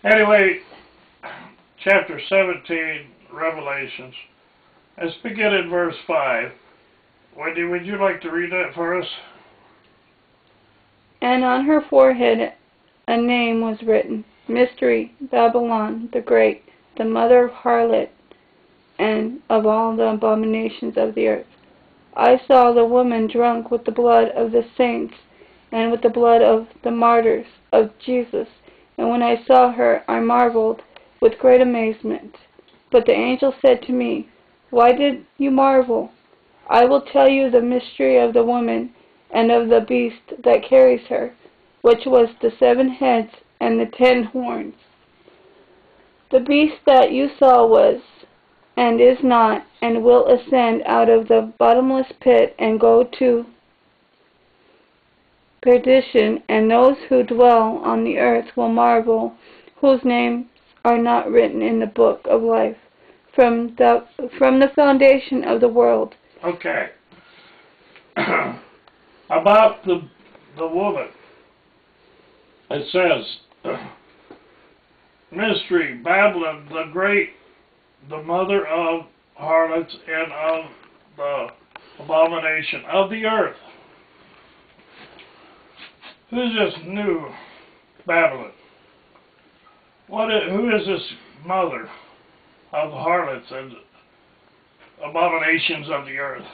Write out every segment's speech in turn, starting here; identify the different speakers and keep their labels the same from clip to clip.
Speaker 1: Anyway, chapter 17, Revelations. Let's begin in verse 5. Wendy, would you like to read that for us?
Speaker 2: And on her forehead a name was written, Mystery, Babylon the Great, the mother of harlot, and of all the abominations of the earth. I saw the woman drunk with the blood of the saints, and with the blood of the martyrs of Jesus. And when I saw her, I marveled with great amazement. But the angel said to me, Why did you marvel? I will tell you the mystery of the woman and of the beast that carries her, which was the 7 heads and the 10 horns. The beast that you saw was, and is not, and will ascend out of the bottomless pit and go to perdition, and those who dwell on the earth will marvel, whose names are not written in the book of life from the foundation of the world.
Speaker 1: Okay. About the woman, it says, Mystery, Babylon the Great, the mother of harlots and of the abomination of the earth. Who's this new Babylon? Who is this mother of the harlots and abominations of the earth?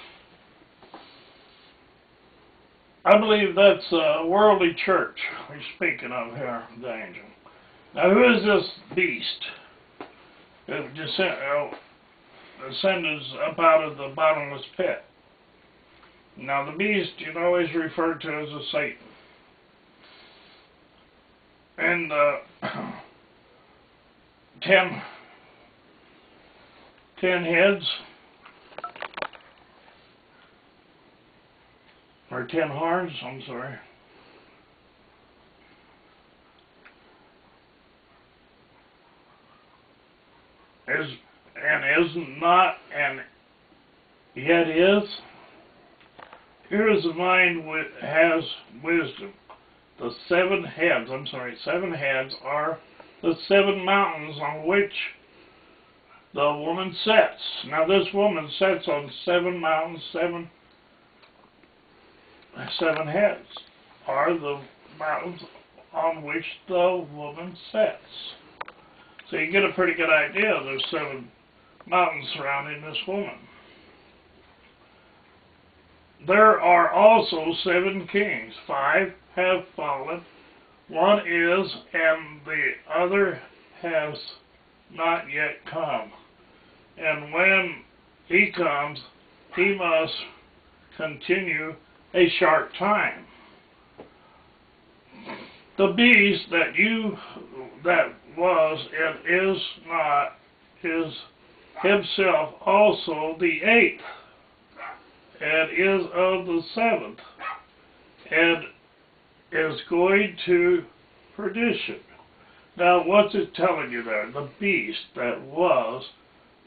Speaker 1: I believe that's a worldly church we're speaking of here, the angel. Now, who is this beast? Descendants up out of the bottomless pit. Now, the beast, is referred to as a Satan. And 10 heads, or 10 horns, I'm sorry. Is not, and yet is. Here is the mind which has wisdom. The 7 heads are the 7 mountains on which the woman sits. Now this woman sits on 7 mountains, 7 heads are the mountains on which the woman sits. So you get a pretty good idea. There's 7 mountains surrounding this woman. There are also 7 kings. 5 have fallen. 1 is, and the other has not yet come. And when he comes, he must continue a short time. The beast that was and is not is himself also the 8th, and is of the 7th, and is going to perdition. Now, what's it telling you there? The beast that was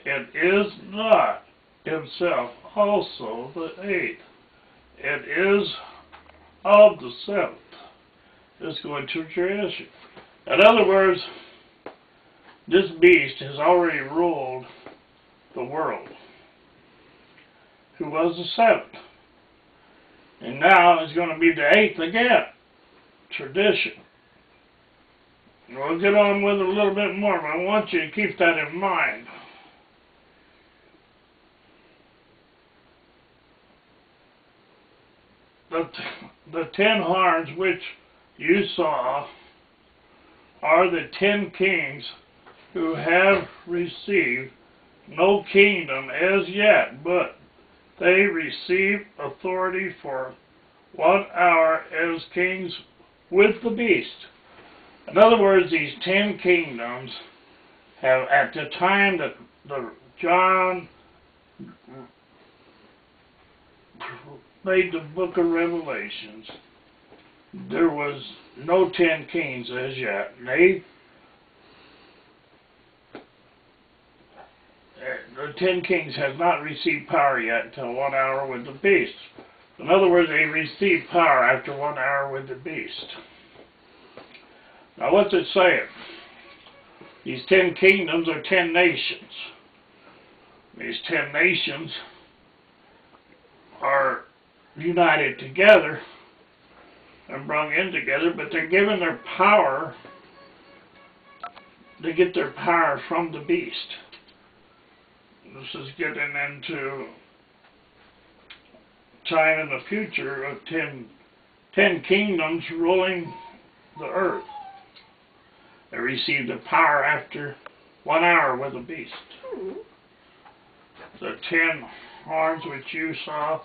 Speaker 1: and is not himself also the 8th, and is of the 7th, is going to perdition. In other words, this beast has already ruled the world, who was the 7th. And now is going to be the 8th again. Tradition. We'll get on with it a little bit more, but I want you to keep that in mind. The 10 horns which you saw are the 10 kings who have received no kingdom as yet, but they receive authority for 1 hour as kings with the beast. In other words, these 10 kingdoms have, at the time that John made the book of Revelations, there was no 10 kings as yet. The 10 kings have not received power yet until 1 hour with the beast. In other words, they received power after 1 hour with the beast. Now, what's it saying? These 10 kingdoms are 10 nations. These 10 nations are united together and brought in together, but they're given their power. They get their power from the beast. This is getting into time in the future of 10 kingdoms ruling the earth. They received the power after 1 hour with the beast. The 10 horns which you saw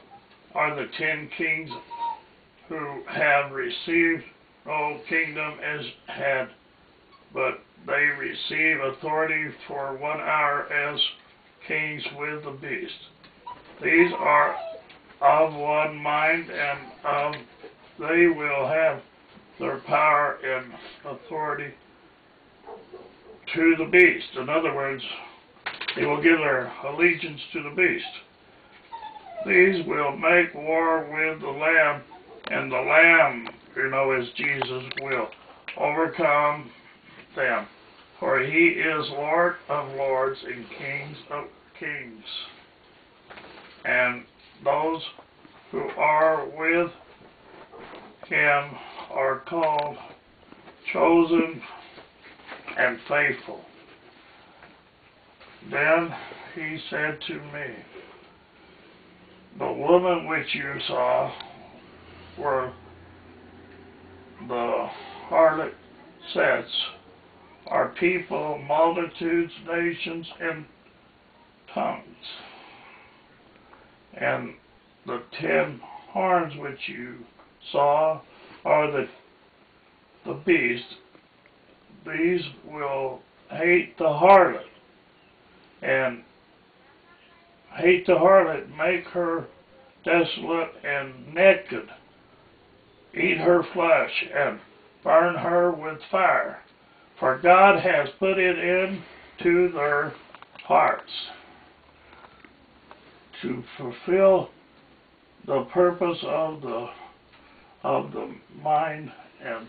Speaker 1: are the 10 kings who have received no kingdom as had, but they receive authority for 1 hour as kings with the beast. These are of one mind, and they will have their power and authority to the beast. In other words, they will give their allegiance to the beast. These will make war with the Lamb, and the Lamb, is Jesus, will overcome them. For he is Lord of lords and King of kings. And those who are with him are called, chosen, and faithful. Then he said to me, the woman which you saw were the harlot sets, are people, multitudes, nations, and tongues. And the 10 horns which you saw are the beast. These will hate the harlot, and hate the harlot, make her desolate and naked, eat her flesh, and burn her with fire. For God has put it into their hearts to fulfill the purpose of the mind, and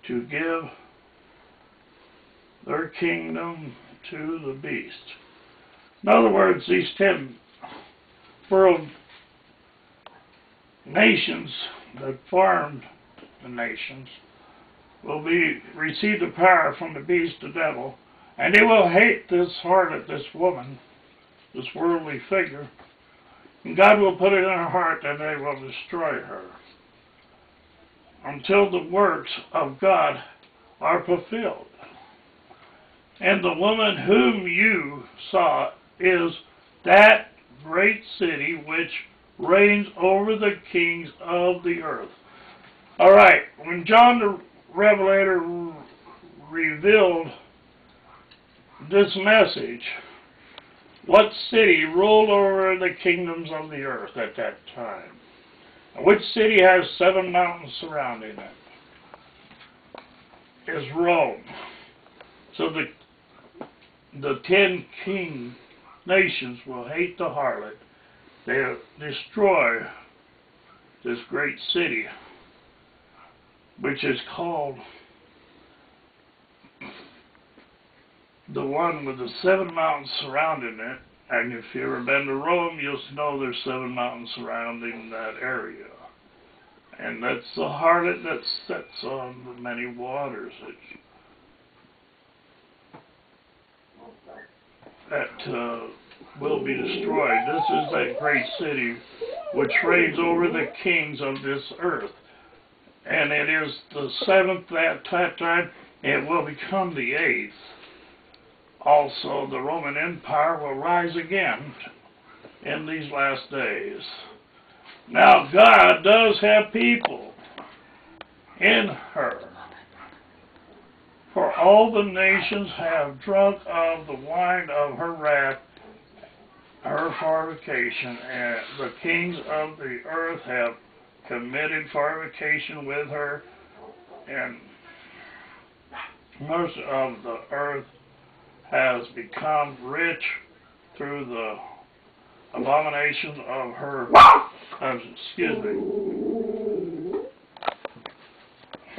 Speaker 1: to give their kingdom to the beast. In other words, these 10 world nations that formed the nations will receive the power from the beast, the devil, and they will hate this harlot, this woman, this worldly figure, and God will put it in her heart, and they will destroy her until the works of God are fulfilled. And the woman whom you saw is that great city which reigns over the kings of the earth. All right, when John the Revelator revealed this message, what city ruled over the kingdoms of the earth at that time? Which city has 7 mountains surrounding it? Is Rome. So the 10 king nations will hate the harlot. They'll destroy this great city, which is called the one with the 7 mountains surrounding it. And if you've ever been to Rome, you'll know there's 7 mountains surrounding that area. And that's the harlot that sits on the many waters that will be destroyed. This is that great city which reigns over the kings of this earth. And it is the 7th at that time. It will become the 8th. Also, the Roman Empire will rise again in these last days. Now, God does have people in her. For all the nations have drunk of the wine of her wrath, her fornication, and the kings of the earth have committed fornication with her, and most of the earth has become rich through the abominations of her,